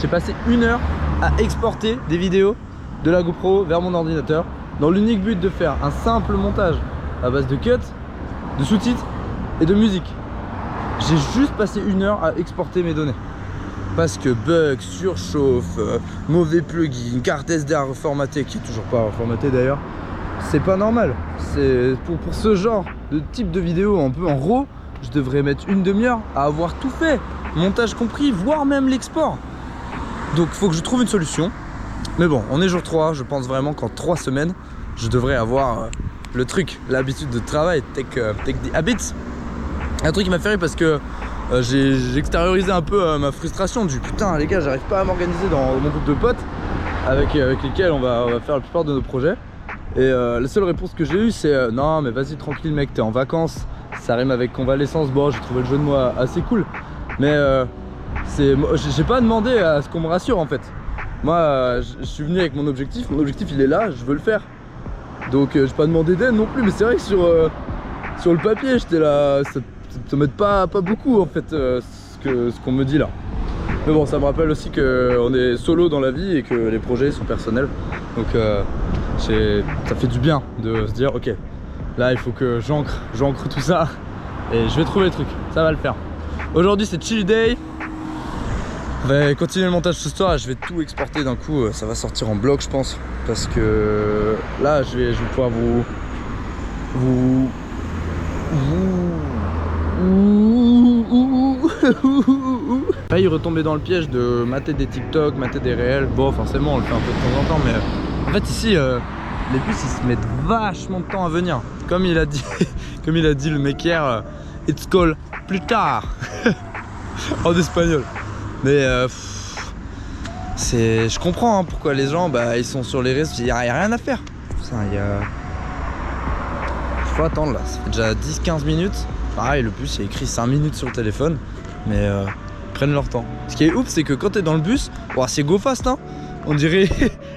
j'ai passé 1 heure à exporter des vidéos de la GoPro vers mon ordinateur dans l'unique but de faire un simple montage à base de cuts, de sous-titres et de musique. J'ai juste passé 1 heure à exporter mes données. Parce que bug, surchauffe, mauvais plugin, carte SD à reformater, qui est toujours pas reformatée d'ailleurs. C'est pas normal. C'est pour ce genre de type de vidéo un peu en RAW, je devrais mettre 1 demi-heure à avoir tout fait, montage compris, voire même l'export. Donc faut que je trouve une solution. Mais bon, on est jour 3, je pense vraiment qu'en 3 semaines, je devrais avoir le truc, l'habitude de travail, take the habits. Un truc qui m'a fait rire parce que j'ai extériorisé un peu ma frustration du putain les gars, j'arrive pas à m'organiser dans mon groupe de potes avec lesquels on va faire la plupart de nos projets. Et la seule réponse que j'ai eue c'est non mais vas-y tranquille mec, t'es en vacances, ça rime avec convalescence. Bon, j'ai trouvé le jeu de mots assez cool, mais j'ai pas demandé à ce qu'on me rassure en fait. Moi je suis venu avec mon objectif il est là, je veux le faire. Donc j'ai pas demandé d'aide non plus, mais c'est vrai que sur le papier j'étais là, ça m'aide pas beaucoup en fait ce qu'on me dit là. Mais bon, ça me rappelle aussi qu'on est solo dans la vie et que les projets sont personnels. Donc ça fait du bien de se dire ok, là il faut que j'ancre tout ça et je vais trouver le truc, ça va le faire. Aujourd'hui c'est chill day. On va continuer le montage ce soir et je vais tout exporter d'un coup, ça va sortir en bloc je pense. Parce que là je vais pouvoir failli retomber dans le piège de mater des TikTok, mater des réels. Bon forcément on le fait un peu de temps en temps, mais en fait ici les bus ils se mettent vachement de temps à venir. Comme il a dit le mec hier, it's called plus tard en espagnol. Mais je comprends hein, pourquoi les gens ils sont sur les réseaux, il n'y a rien à faire. Putain, faut attendre là, ça fait déjà 10-15 minutes. Pareil, le bus il y a écrit 5 minutes sur le téléphone, mais prennent leur temps. Ce qui est ouf, c'est que quand t'es dans le bus, c'est go fast hein. On dirait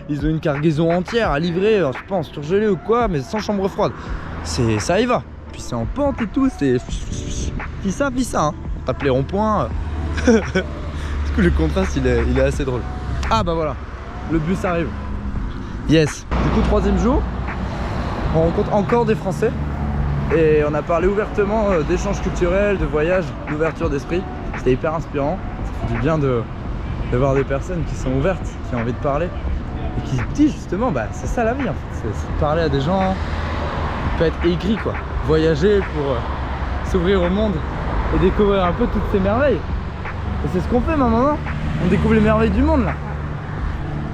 ils ont une cargaison entière à livrer, je sais pas en surgelé ou quoi, mais sans chambre froide. Ça y va. Puis c'est en pente et tout, c'est fissa hein. On tape les ronds-points. Du coup le contraste il est assez drôle. Ah bah voilà, le bus arrive. Yes. Du coup 3e jour, on rencontre encore des Français. Et on a parlé ouvertement d'échanges culturels, de voyage, d'ouverture d'esprit. C'était hyper inspirant. Ça fait du bien de voir des personnes qui sont ouvertes, qui ont envie de parler. Et qui se disent justement, c'est ça la vie en fait. C'est de parler à des gens, pas être aigri quoi. Voyager pour s'ouvrir au monde et découvrir un peu toutes ces merveilles. Et c'est ce qu'on fait maintenant. On découvre les merveilles du monde là.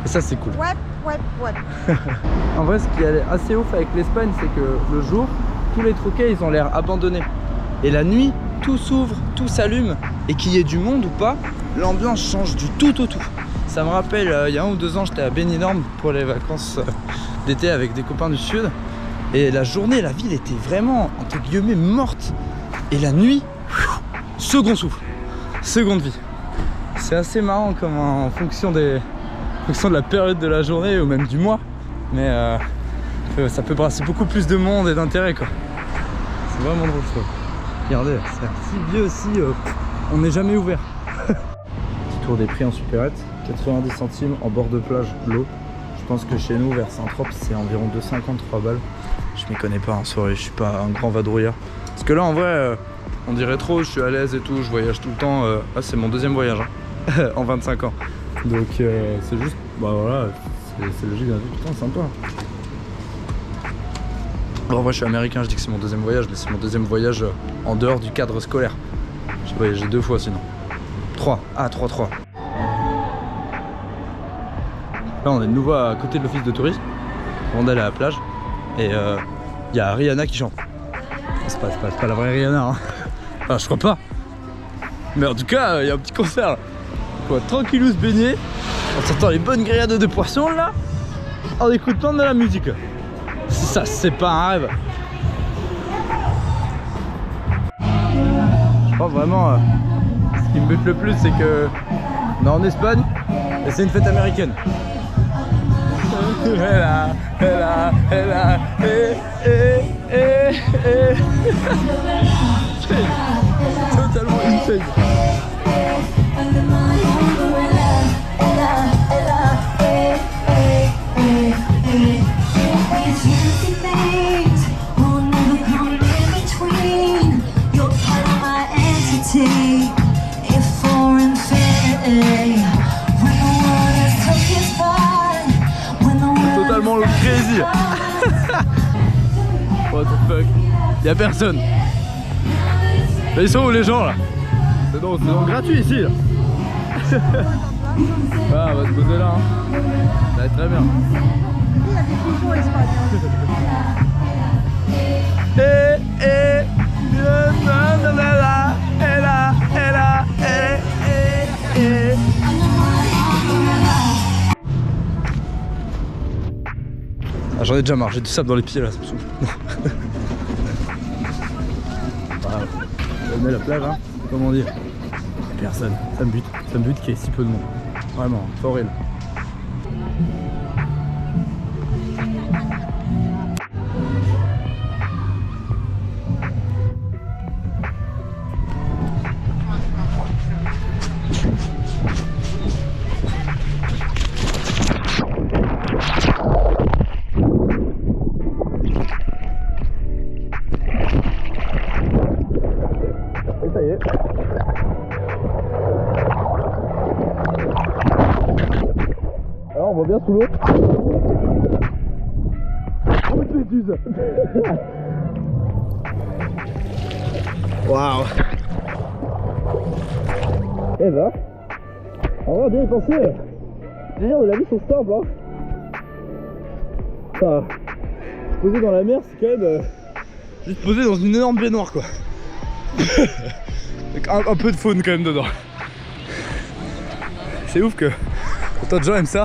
Et ça c'est cool. Ouais. En vrai ce qui est assez ouf avec l'Espagne, c'est que le jour, tous les troquets ils ont l'air abandonnés. Et la nuit, tout s'ouvre, tout s'allume. Et qu'il y ait du monde ou pas, l'ambiance change du tout au tout. Ça me rappelle, il y a 1 ou 2 ans, j'étais à Benidorm pour les vacances d'été avec des copains du sud. Et la journée, la ville était vraiment, entre guillemets, morte. Et la nuit, second souffle, seconde vie. C'est assez marrant comme en fonction de la période de la journée ou même du mois. Mais ça peut brasser beaucoup plus de monde et d'intérêt quoi. C'est vraiment drôle je trouve. Regardez, c'est si vieux aussi, on n'est jamais ouvert. Petit tour des prix en supérette, 90 centimes en bord de plage, l'eau. Je pense que chez nous, vers Saint-Trope, c'est environ 2,53 balles. Je m'y connais pas en soirée, je suis pas un grand vadrouilleur. Parce que là en vrai, on dirait trop, je suis à l'aise et tout, je voyage tout le temps. C'est mon 2e voyage hein, en 25 ans. Donc c'est juste, voilà, c'est logique d'un vie, putain sympa. Bon, moi je suis américain, je dis que c'est mon 2e voyage, mais c'est mon 2e voyage en dehors du cadre scolaire. J'ai voyagé 2 fois sinon. 3. Ah 3. Là on est de nouveau à côté de l'office de tourisme, avant d'aller à la plage. Et il y a Rihanna qui chante. C'est pas la vraie Rihanna hein. Enfin je crois pas. Mais en tout cas il y a un petit concert là. On va tranquillou se baigner, en sortant les bonnes grillades de poissons là, en écoutant de la musique. Ça c'est pas un rêve. Je pense vraiment ce qui me bute le plus c'est que on est en Espagne et c'est une fête américaine. Totalement insane. eternity, if for infinity. When the world has took its part, when the world Totalement crazy. What the fuck? Y'a personne. Là, ils sont où les gens là? C'est donc gratuit ici là. Ah, on va se poser là. Hein. Ça va être très bien. Il y a des pigeons espagnols. Ah, j'en ai déjà marre, j'ai du sable dans les pieds là, ça me saoule. On est la plage, hein, comment dire. Personne, ça me bute qu'il y ait si peu de monde. Vraiment, c'est horrible. Et ça y est. Alors on voit bien sous l'eau. Oh mais méduse. Waouh. Eh ben, on va bien y penser. Les délires de la vie sont simples, hein. Enfin, se poser dans la mer, c'est quand même juste poser dans une énorme baignoire quoi. Avec un peu de faune quand même dedans. C'est ouf que autant de gens aiment ça.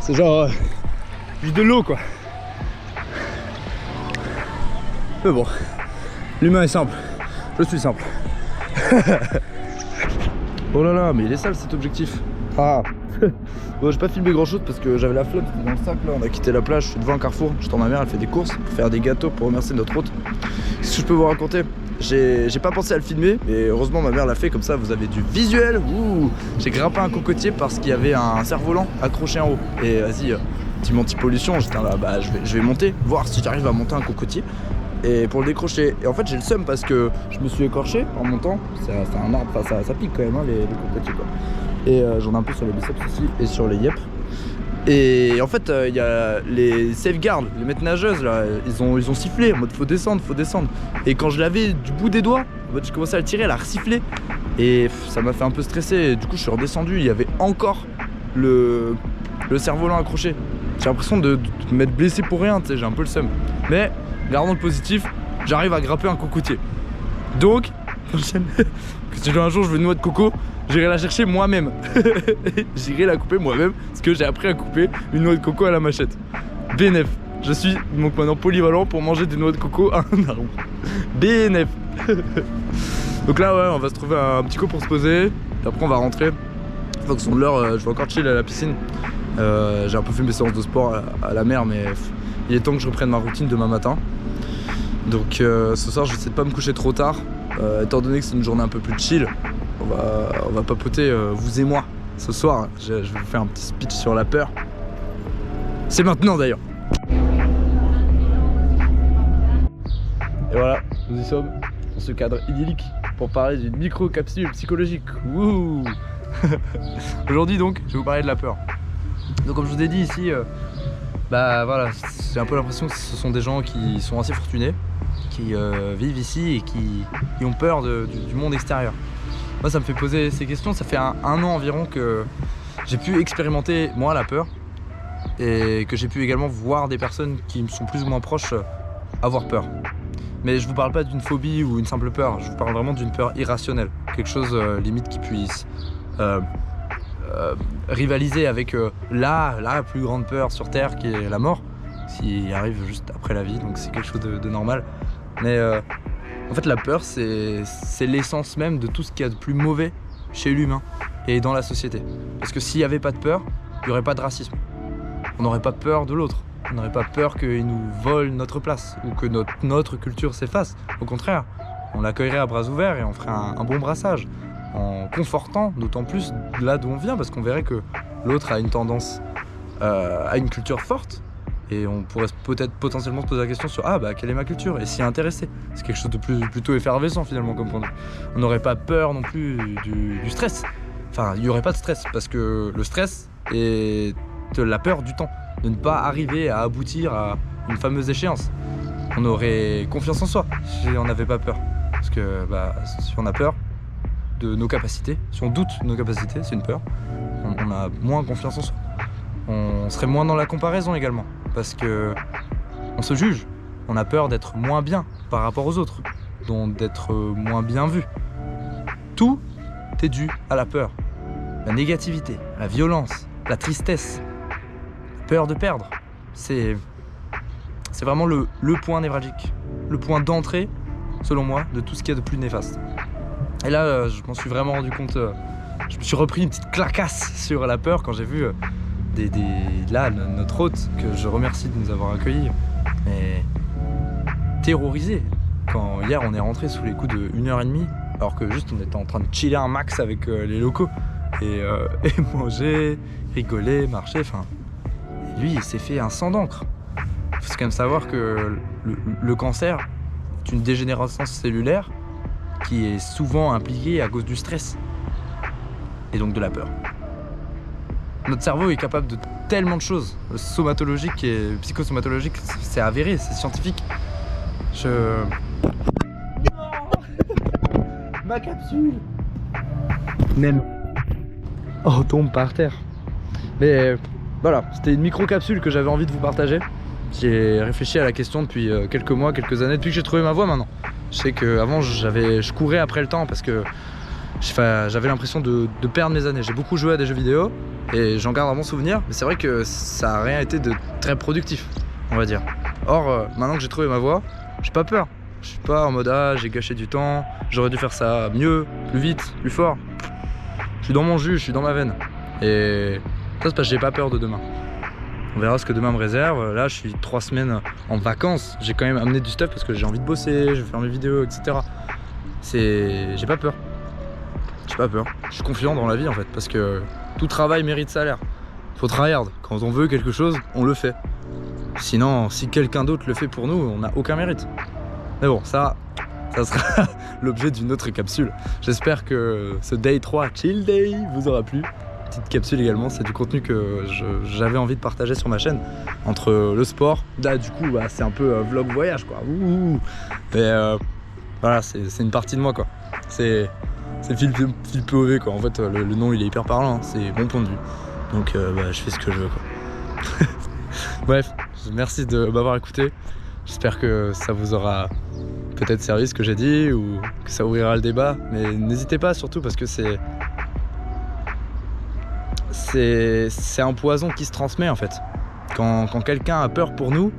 C'est genre juste de l'eau quoi. Mais bon, l'humain est simple. Je suis simple. Oh là là, mais il est sale cet objectif. Ah. Bon, j'ai pas filmé grand chose parce que j'avais la flemme, c'était dans le sac là. On a quitté la plage, je suis devant un carrefour. J'attends ma mère, elle fait des courses pour faire des gâteaux pour remercier notre hôte. Qu'est-ce que je peux vous raconter? J'ai pas pensé à le filmer, mais heureusement ma mère l'a fait, comme ça vous avez du visuel. Ouh, j'ai grimpé un cocotier parce qu'il y avait un cerf-volant accroché en haut. Et vas-y, team anti-pollution, j'étais là, bah je vais monter, voir si j'arrive à monter un cocotier. Et pour le décrocher. Et en fait j'ai le seum parce que je me suis écorché en montant. C'est un arbre, enfin, ça pique quand même hein, les cocotiers quoi. Et j'en ai un peu sur les biceps aussi et sur les yep. Et en fait il y a les safeguards, les maîtres nageuses là, ils ont sifflé en mode faut descendre. Et quand je l'avais du bout des doigts, en mode, j'ai commencé à le tirer, elle a resifflé. Et ça m'a fait un peu stresser. Et du coup je suis redescendu, il y avait encore le cerf-volant accroché. J'ai l'impression de m'être blessé pour rien, tu sais, j'ai un peu le seum. Mais gardons le positif, j'arrive à grimper un cocotier. Donc, si un jour je veux une noix de coco, j'irai la chercher moi-même. J'irai la couper moi-même parce que j'ai appris à couper une noix de coco à la machette. BNF. Je suis donc maintenant polyvalent pour manger des noix de coco à un arbre. BNF. Donc là ouais, on va se trouver un petit coup pour se poser. Après on va rentrer. En fonction de l'heure, je vais encore chill à la piscine. J'ai un peu fait mes séances de sport à la mer, mais il est temps que je reprenne ma routine demain matin. Donc ce soir j'essaie de pas me coucher trop tard. Étant donné que c'est une journée un peu plus chill, on va papoter vous et moi ce soir. Je vais vous faire un petit speech sur la peur. C'est maintenant d'ailleurs. Et voilà, nous y sommes dans ce cadre idyllique pour parler d'une micro-capsule psychologique. Wouh. Aujourd'hui donc, je vais vous parler de la peur. Donc comme je vous ai dit ici, bah voilà, j'ai un peu l'impression que ce sont des gens qui sont assez fortunés, qui vivent ici et qui ont peur du monde extérieur. Moi ça me fait poser ces questions, ça fait un an environ que j'ai pu expérimenter moi la peur et que j'ai pu également voir des personnes qui me sont plus ou moins proches avoir peur. Mais je vous parle pas d'une phobie ou une simple peur, je vous parle vraiment d'une peur irrationnelle, quelque chose limite qui puisse rivaliser avec la plus grande peur sur Terre qui est la mort, s'il arrive juste après la vie, donc c'est quelque chose de normal. Mais en fait la peur c'est l'essence même de tout ce qu'il y a de plus mauvais chez l'humain et dans la société. Parce que s'il n'y avait pas de peur, il n'y aurait pas de racisme. On n'aurait pas peur de l'autre, on n'aurait pas peur qu'il nous vole notre place ou que notre culture s'efface. Au contraire, on l'accueillerait à bras ouverts et on ferait un bon brassage, en confortant d'autant plus là d'où on vient, parce qu'on verrait que l'autre a une tendance à une culture forte Et on pourrait peut-être potentiellement se poser la question sur quelle est ma culture et s'y intéresser. C'est quelque chose de plutôt effervescent finalement comme point de vue. On n'aurait pas peur non plus du stress. Enfin, il n'y aurait pas de stress parce que le stress est de la peur du temps, de ne pas arriver à aboutir à une fameuse échéance. On aurait confiance en soi si on n'avait pas peur. Parce que si on a peur de nos capacités, si on doute de nos capacités, c'est une peur, on a moins confiance en soi. On serait moins dans la comparaison également, parce que on se juge. On a peur d'être moins bien par rapport aux autres, donc d'être moins bien vu. Tout est dû à la peur. La négativité, la violence, la tristesse, la peur de perdre. C'est vraiment le point névralgique, le point d'entrée, selon moi, de tout ce qu'il y a de plus néfaste. Et là, je m'en suis vraiment rendu compte, je me suis repris une petite clacasse sur la peur quand j'ai vu notre hôte, que je remercie de nous avoir accueillis, mais terrorisé. Quand hier on est rentré sous les coups de 1h30, alors que juste on était en train de chiller un max avec les locaux, et manger, rigoler, marcher, lui il s'est fait un sang d'encre. Il faut quand même savoir que le cancer est une dégénérescence cellulaire qui est souvent impliquée à cause du stress et donc de la peur. Notre cerveau est capable de tellement de choses, somatologique et psychosomatologique, c'est avéré, c'est scientifique. Ma capsule. Nem. Oh, tombe par terre. Mais voilà, c'était une micro-capsule que j'avais envie de vous partager. J'ai réfléchi à la question depuis quelques mois, quelques années, depuis que j'ai trouvé ma voie maintenant. Je sais qu'avant je courais après le temps parce que j'avais l'impression de perdre mes années. J'ai beaucoup joué à des jeux vidéo et j'en garde un bon souvenir, mais c'est vrai que ça n'a rien été de très productif, on va dire. Or, maintenant que j'ai trouvé ma voie, j'ai pas peur. Je suis pas en mode j'ai gâché du temps, j'aurais dû faire ça mieux, plus vite, plus fort. Je suis dans mon jus, je suis dans ma veine. Et ça c'est parce que j'ai pas peur de demain. On verra ce que demain me réserve. Là, je suis 3 semaines en vacances. J'ai quand même amené du stuff parce que j'ai envie de bosser, je vais faire mes vidéos, etc. J'ai pas peur. J'ai pas peur. Je suis confiant dans la vie en fait, parce que tout travail mérite salaire. Faut tryhard. Quand on veut quelque chose, on le fait. Sinon, si quelqu'un d'autre le fait pour nous, on n'a aucun mérite. Mais bon, ça sera l'objet d'une autre capsule. J'espère que ce Day 3 Chill Day vous aura plu. Petite capsule également, c'est du contenu que j'avais envie de partager sur ma chaîne. Entre le sport, là du coup c'est un peu vlog voyage quoi. Et voilà, c'est une partie de moi quoi. C'est Phil POV quoi. En fait le nom il est hyper parlant, hein. C'est mon point de vue. Donc je fais ce que je veux quoi. Bref, merci de m'avoir écouté. J'espère que ça vous aura peut-être servi ce que j'ai dit ou que ça ouvrira le débat. Mais n'hésitez pas surtout parce que c'est un poison qui se transmet en fait. Quand quelqu'un a peur pour nous,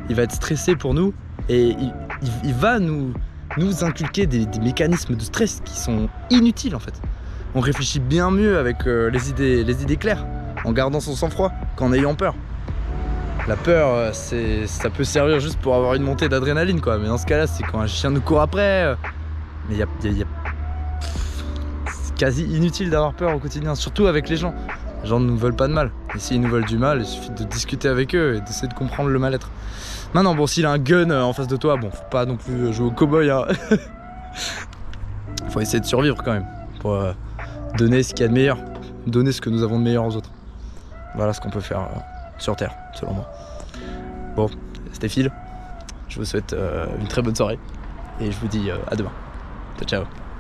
il va être stressé pour nous et il va nous inculquer des mécanismes de stress qui sont inutiles en fait. On réfléchit bien mieux avec les idées claires, en gardant son sang-froid qu'en ayant peur. La peur, ça peut servir juste pour avoir une montée d'adrénaline quoi, mais dans ce cas-là, c'est quand un chien nous court après. Mais c'est quasi inutile d'avoir peur au quotidien, surtout avec les gens. Les gens ne nous veulent pas de mal. Et s'ils nous veulent du mal, il suffit de discuter avec eux et d'essayer de comprendre le mal-être. Maintenant, bon, s'il a un gun en face de toi, bon, faut pas non plus jouer au cow-boy. Hein. Faut essayer de survivre quand même. Pour donner ce qu'il y a de meilleur. Donner ce que nous avons de meilleur aux autres. Voilà ce qu'on peut faire sur Terre, selon moi. Bon, c'était Phil. Je vous souhaite une très bonne soirée. Et je vous dis à demain. Ciao, ciao.